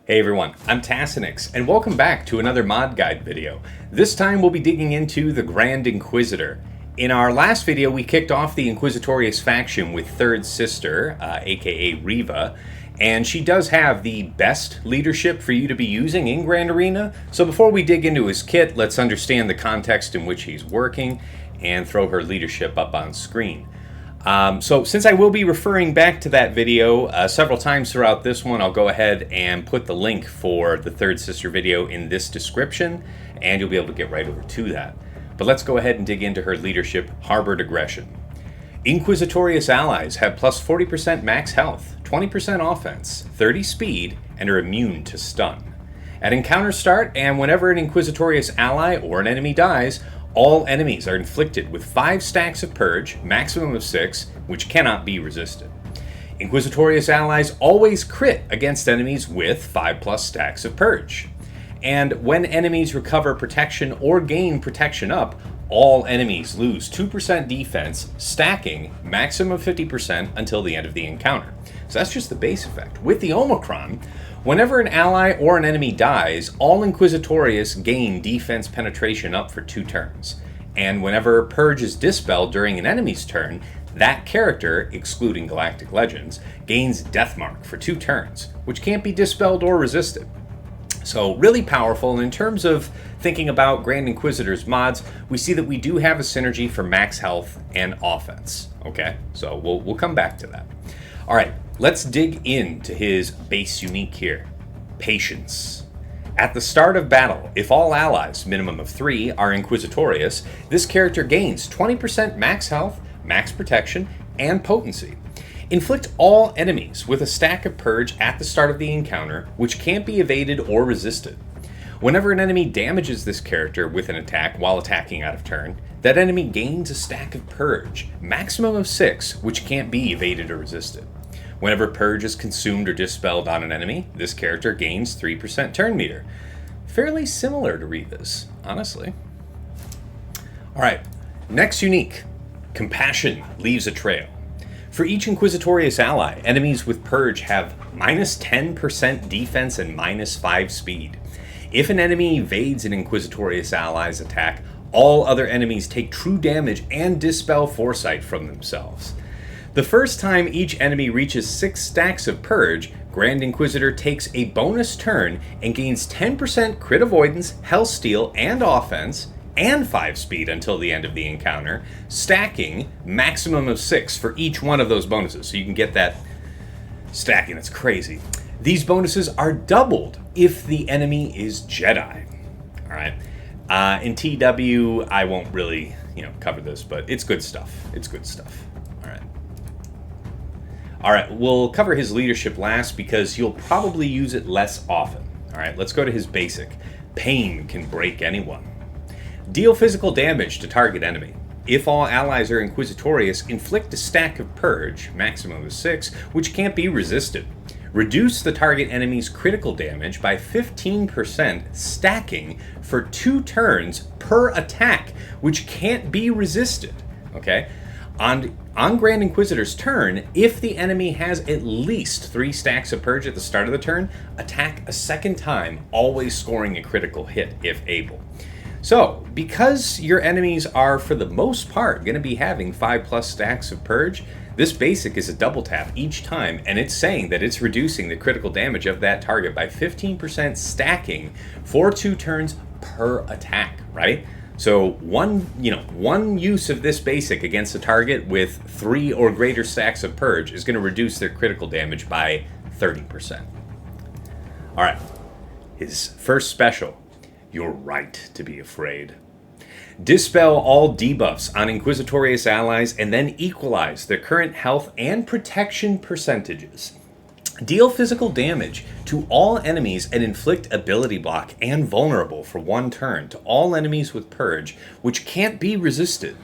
Hey everyone, I'm Tassenix, and welcome back to another mod guide video. This time we'll be digging into the Grand Inquisitor. In our last video we kicked off the Inquisitorious faction with Third Sister, aka Riva, and she does have the best leadership for you to be using in Grand Arena. So before we dig into his kit, let's understand the context in which he's working and throw her leadership up on screen. So since I will be referring back to that video several times throughout this one, I'll go ahead and put the link for the Third Sister video in this description, and you'll be able to get right over to that. But let's go ahead and dig into her leadership, Harbored Aggression. Inquisitorious allies have plus 40% max health, 20% offense, 30 speed, and are immune to stun. At encounter start, and whenever an Inquisitorious ally or an enemy dies, all enemies are inflicted with 5 stacks of Purge, maximum of 6, which cannot be resisted. Inquisitorious allies always crit against enemies with 5+ stacks of Purge. And when enemies recover protection or gain protection up, all enemies lose 2% defense, stacking maximum of 50% until the end of the encounter. So that's just the base effect. With the Omicron, whenever an ally or an enemy dies, all Inquisitorious gain defense penetration up for 2 turns. And whenever Purge is dispelled during an enemy's turn, that character, excluding Galactic Legends, gains Deathmark for 2 turns, which can't be dispelled or resisted. So really powerful, and in terms of thinking about Grand Inquisitor's mods, we see that we do have a synergy for max health and offense. Okay, so we'll come back to that. All right, let's dig into his base unique here. Patience. At the start of battle, if all allies, minimum of 3, are Inquisitorious, this character gains 20% max health, max protection, and potency. Inflict all enemies with a stack of Purge at the start of the encounter, which can't be evaded or resisted. Whenever an enemy damages this character with an attack while attacking out of turn, that enemy gains a stack of Purge, maximum of 6, which can't be evaded or resisted. Whenever Purge is consumed or dispelled on an enemy, this character gains 3% turn meter. Fairly similar to Riva's, honestly. Alright, next unique. Compassion leaves a trail. For each Inquisitorious ally, enemies with Purge have minus 10% defense and minus 5 speed. If an enemy evades an Inquisitorious ally's attack, all other enemies take true damage and dispel Foresight from themselves. The first time each enemy reaches 6 stacks of Purge, Grand Inquisitor takes a bonus turn and gains 10% crit avoidance, health steal, and offense, and 5 speed until the end of the encounter, stacking maximum of 6 for each one of those bonuses. So you can get that stacking. That's crazy. These bonuses are doubled if the enemy is Jedi. All right. In TW, I won't really, cover this, but it's good stuff. It's good stuff. All right, we'll cover his leadership last because you'll probably use it less often. All right, let's go to his basic. Pain can break anyone. Deal physical damage to target enemy. If all allies are Inquisitorious, inflict a stack of Purge, maximum of 6, which can't be resisted. Reduce the target enemy's critical damage by 15%, stacking for 2 turns per attack, which can't be resisted. Okay? On Grand Inquisitor's turn, if the enemy has at least 3 stacks of Purge at the start of the turn, attack a second time, always scoring a critical hit if able. So, because your enemies are, for the most part, going to be having 5+ stacks of Purge, this basic is a double tap each time, and it's saying that it's reducing the critical damage of that target by 15%, stacking for 2 turns per attack, right? So one use of this basic against a target with 3 or greater stacks of Purge is going to reduce their critical damage by 30%. All right, his first special. You're right to be afraid. Dispel all debuffs on Inquisitorious allies and then equalize their current health and protection percentages. Deal physical damage to all enemies and inflict ability block and vulnerable for 1 turn to all enemies with Purge, which can't be resisted.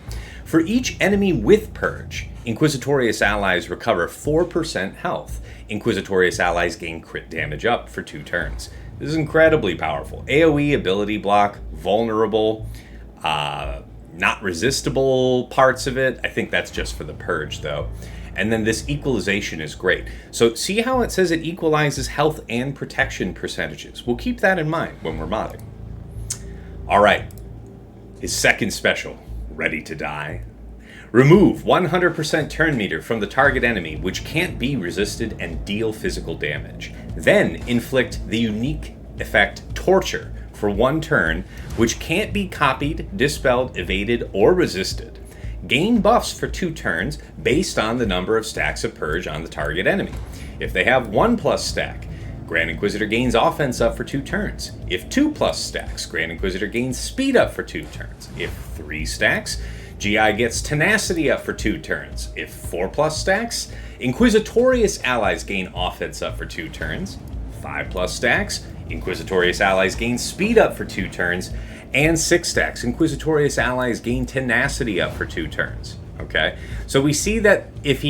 For each enemy with Purge, Inquisitorious allies recover 4% health. Inquisitorious allies gain crit damage up for 2 turns. This is incredibly powerful. AoE, ability block, vulnerable, not resistible parts of it. I think that's just for the purge, though. And then this equalization is great. So see how it says it equalizes health and protection percentages? We'll keep that in mind when we're modding. All right, his second special, Ready to Die. Remove 100% turn meter from the target enemy, which can't be resisted, and deal physical damage. Then inflict the unique effect Torture for 1 turn, which can't be copied, dispelled, evaded, or resisted. Gain buffs for 2 turns based on the number of stacks of Purge on the target enemy. If they have 1+ stack, Grand Inquisitor gains offense up for 2 turns. If 2+ stacks, Grand Inquisitor gains speed up for 2 turns. If 3 stacks, GI gets tenacity up for 2 turns. If 4+ stacks, Inquisitorious allies gain offense up for 2 turns. 5+ stacks, Inquisitorious allies gain speed up for 2 turns. And 6 stacks, Inquisitorious allies gain tenacity up for 2 turns. Okay, so we see that if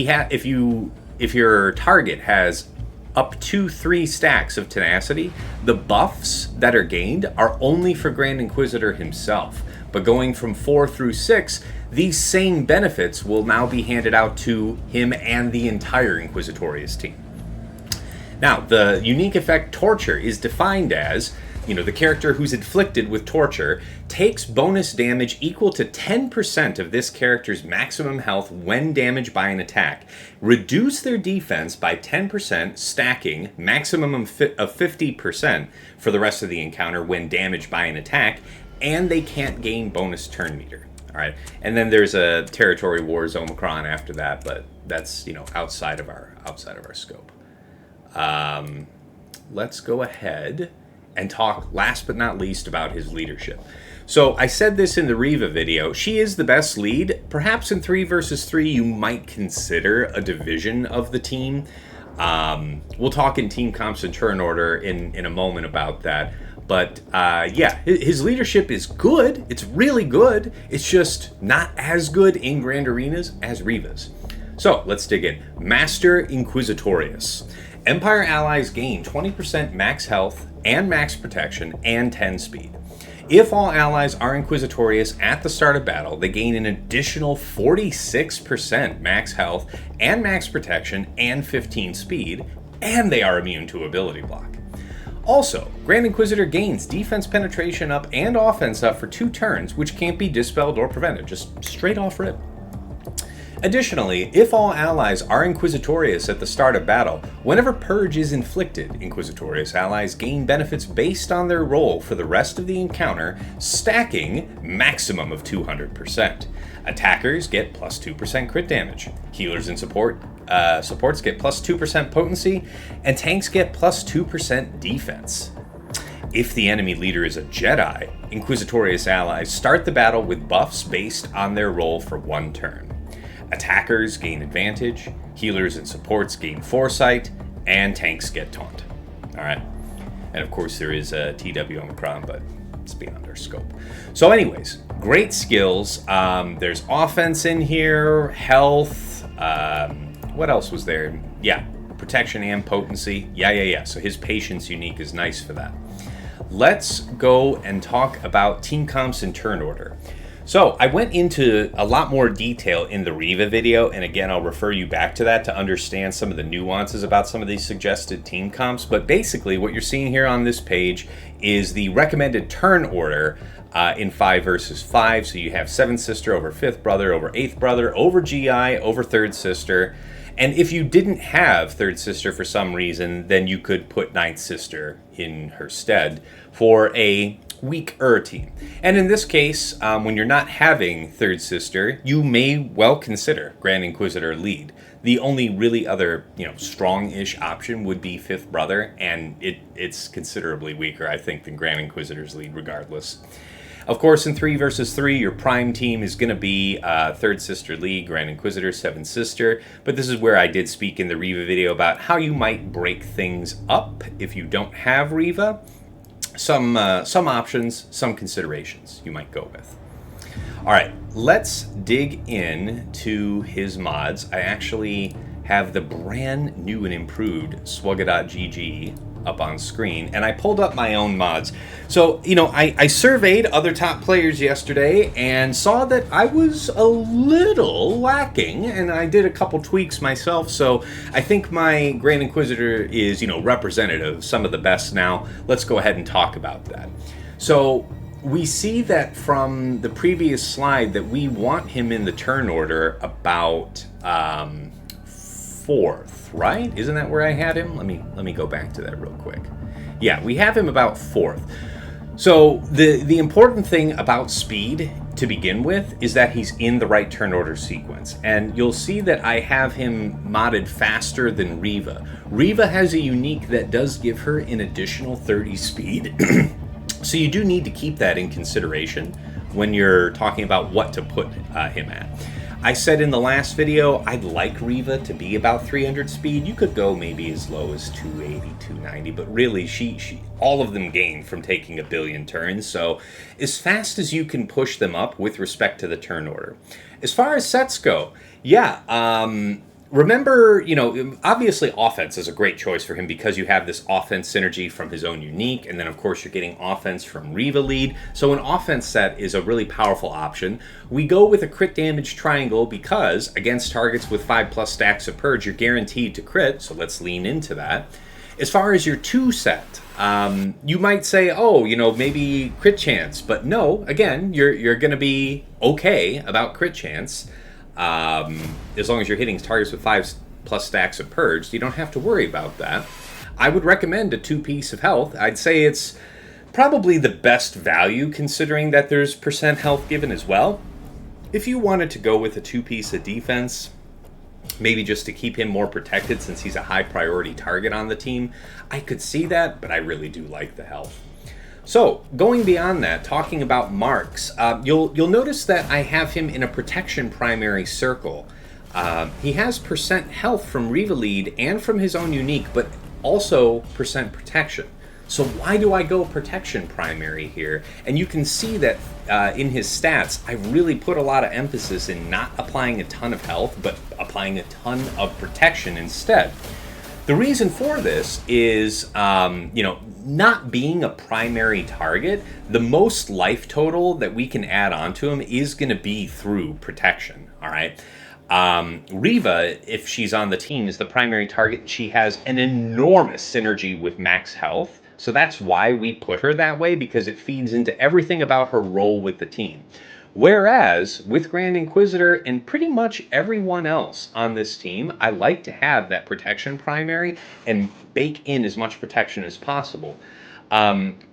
your target has up to 3 stacks of tenacity, the buffs that are gained are only for Grand Inquisitor himself. But going from 4 through 6, these same benefits will now be handed out to him and the entire Inquisitorious team. Now, the unique effect Torture is defined as, the character who's inflicted with torture takes bonus damage equal to 10% of this character's maximum health when damaged by an attack. Reduce their defense by 10%, stacking maximum of 50% for the rest of the encounter when damaged by an attack, and they can't gain bonus turn meter. All right, and then there's a Territory Wars Omicron after that, but that's outside of our scope. Let's go ahead and talk last but not least about his leadership. So I said this in the Riva video, she is the best lead. Perhaps in 3 versus 3 you might consider a division of the team. We'll talk in team comps and turn order in a moment about that. But yeah, his leadership is good. It's really good. It's just not as good in Grand Arenas as Riva's. So let's dig in. Master Inquisitorious. Empire allies gain 20% max health and max protection and 10 speed. If all allies are Inquisitorious at the start of battle, they gain an additional 46% max health and max protection and 15 speed, and they are immune to ability block. Also, Grand Inquisitor gains defense penetration up and offense up for 2 turns, which can't be dispelled or prevented, just straight off rip. Additionally, if all allies are Inquisitorious at the start of battle, whenever Purge is inflicted, Inquisitorious allies gain benefits based on their role for the rest of the encounter, stacking maximum of 200%. Attackers get plus 2% crit damage. Healers and supports get plus 2% potency, and tanks get plus 2% defense. If the enemy leader is a Jedi, Inquisitorious allies start the battle with buffs based on their role for 1 turn. Attackers gain advantage, healers and supports gain foresight, and tanks get taunt. Alright, and of course there is a TW Omicron, but it's beyond our scope. So anyways, great skills. There's offense in here, health, what else was there? Yeah, protection and potency. Yeah. So his patience unique is nice for that. Let's go and talk about team comps and turn order. So I went into a lot more detail in the Riva video, and again, I'll refer you back to that to understand some of the nuances about some of these suggested team comps. But basically, what you're seeing here on this page is the recommended turn order in 5 versus 5. So you have 7th Sister over 5th Brother, over 8th Brother, over GI, over 3rd Sister. And if you didn't have 3rd Sister for some reason, then you could put 9th Sister in her stead for a weaker team. And in this case, when you're not having 3rd Sister, you may well consider Grand Inquisitor lead. The only really other, strong-ish option would be 5th Brother, and it's considerably weaker, I think, than Grand Inquisitor's lead regardless. Of course, in 3 versus 3, your prime team is going to be 3rd Sister lead, Grand Inquisitor, 7th Sister, but this is where I did speak in the Riva video about how you might break things up if you don't have Riva. Some options, some considerations you might go with. All right, let's dig into his mods. I actually have the brand new and improved Swugga.gg up on screen, and I pulled up my own mods. So, you know, I surveyed other top players yesterday and saw that I was a little lacking, and I did a couple tweaks myself, so I think my Grand Inquisitor is, you know, representative of some of the best now. Let's go ahead and talk about that. So, we see that from the previous slide that we want him in the turn order about fourth, right? Isn't that where I had him? Let me go back to that real quick. Yeah, we have him about fourth. So the important thing about speed to begin with is that he's in the right turn order sequence. And you'll see that I have him modded faster than Riva. Riva has a unique that does give her an additional 30 speed. So you do need to keep that in consideration when you're talking about what to put him at. I said in the last video, I'd like Riva to be about 300 speed. You could go maybe as low as 280, 290, but really she all of them gain from taking a billion turns. So as fast as you can push them up with respect to the turn order. As far as sets go, yeah, remember, you know, obviously offense is a great choice for him because you have this offense synergy from his own unique, and then of course you're getting offense from Riva lead. So an offense set is a really powerful option. We go with a crit damage triangle because against targets with 5+ stacks of purge, you're guaranteed to crit, so let's lean into that. As far as your 2 set, you might say, oh, you know, maybe crit chance, but no, again, you're going to be okay about crit chance. As long as you're hitting targets with 5+ stacks of purged, you don't have to worry about that. I would recommend a 2-piece of health. I'd say it's probably the best value considering that there's % health given as well. If you wanted to go with a 2-piece of defense, maybe just to keep him more protected since he's a high priority target on the team, I could see that, but I really do like the health. So, going beyond that, talking about marks, you'll notice that I have him in a protection primary circle. He has % health from Riva lead and from his own unique, but also % protection. So why do I go protection primary here? And you can see that in his stats, I really put a lot of emphasis in not applying a ton of health, but applying a ton of protection instead. The reason for this is, you know, not being a primary target, the most life total that we can add onto him is going to be through protection, all right? Riva, if she's on the team, is the primary target. She has an enormous synergy with max health, so that's why we put her that way, because it feeds into everything about her role with the team. Whereas, with Grand Inquisitor and pretty much everyone else on this team, I like to have that protection primary and bake in as much protection as possible.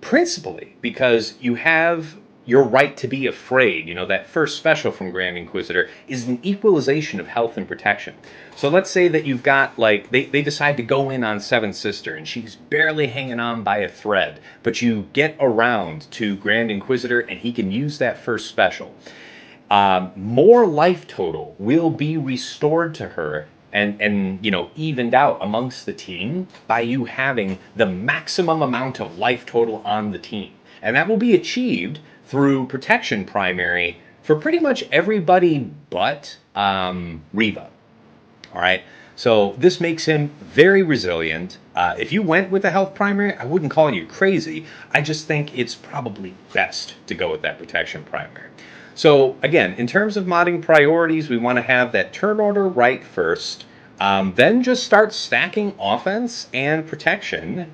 Principally because you have your right to be afraid. You know, that first special from Grand Inquisitor is an equalization of health and protection. So let's say that you've got, like, they decide to go in on Seventh Sister, and she's barely hanging on by a thread, but you get around to Grand Inquisitor, and he can use that first special. More life total will be restored to her and you know, evened out amongst the team by you having the maximum amount of life total on the team. And that will be achieved through protection primary for pretty much everybody but Riva. All right, so this makes him very resilient. If you went with the health primary, I wouldn't call you crazy. I just think it's probably best to go with that protection primary. So again, in terms of modding priorities, we want to have that turn order right first. Then just start stacking offense and protection.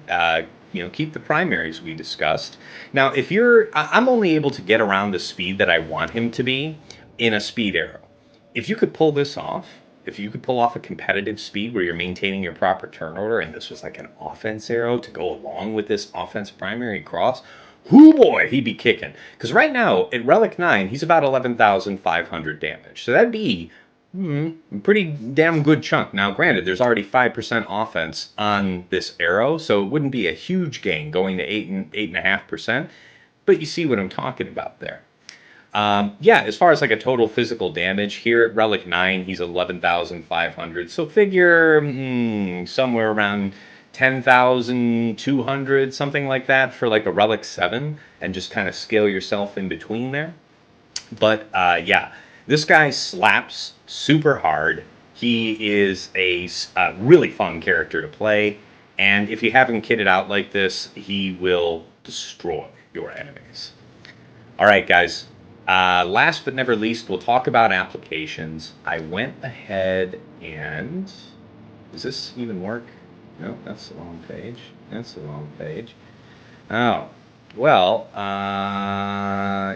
You know, keep the primaries we discussed. Now, if I'm only able to get around the speed that I want him to be in a speed arrow. If you could pull this off, if you could pull off a competitive speed where you're maintaining your proper turn order, and this was like an offense arrow to go along with this offense primary cross, whoo boy, he'd be kicking. Because right now, at Relic 9, he's about 11,500 damage. So that'd be a pretty damn good chunk. Now, granted, there's already 5% offense on this arrow, so it wouldn't be a huge gain going to 8.5%. But you see what I'm talking about there. Yeah, as far as like a total physical damage, here at Relic 9, he's 11,500. So figure somewhere around 10,200, something like that for like a Relic 7, and just kind of scale yourself in between there. But yeah, this guy slaps super hard. He is a really fun character to play. And if you have him kitted out like this, he will destroy your enemies. All right, guys. Last but never least, we'll talk about applications. I went ahead and... Does this even work? No, that's the wrong page. That's the wrong page. Oh, well,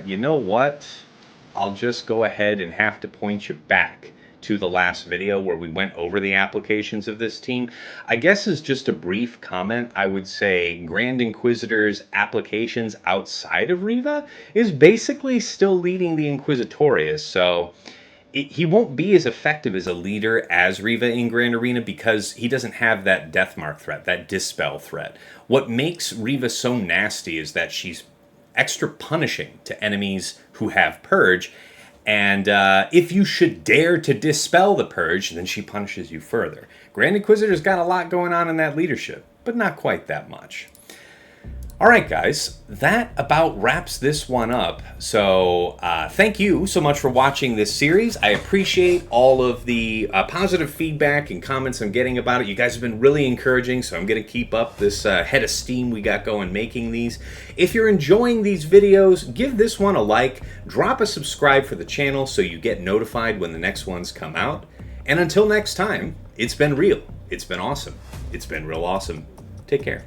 you know what? I'll just go ahead and have to point you back to the last video where we went over the applications of this team. I guess as just a brief comment, I would say Grand Inquisitor's applications outside of Riva is basically still leading the Inquisitorius, so he won't be as effective as a leader as Riva in Grand Arena because he doesn't have that Deathmark threat, that Dispel threat. What makes Riva so nasty is that she's extra punishing to enemies who have Purge, and if you should dare to dispel the Purge, then she punishes you further. Grand Inquisitor's got a lot going on in that leadership, but not quite that much. Alright guys, that about wraps this one up. So thank you so much for watching this series. I appreciate all of the positive feedback and comments I'm getting about it. You guys have been really encouraging, so I'm going to keep up this head of steam we got going making these. If you're enjoying these videos, give this one a like, drop a subscribe for the channel so you get notified when the next ones come out. And until next time, it's been real, it's been awesome, it's been real awesome. Take care.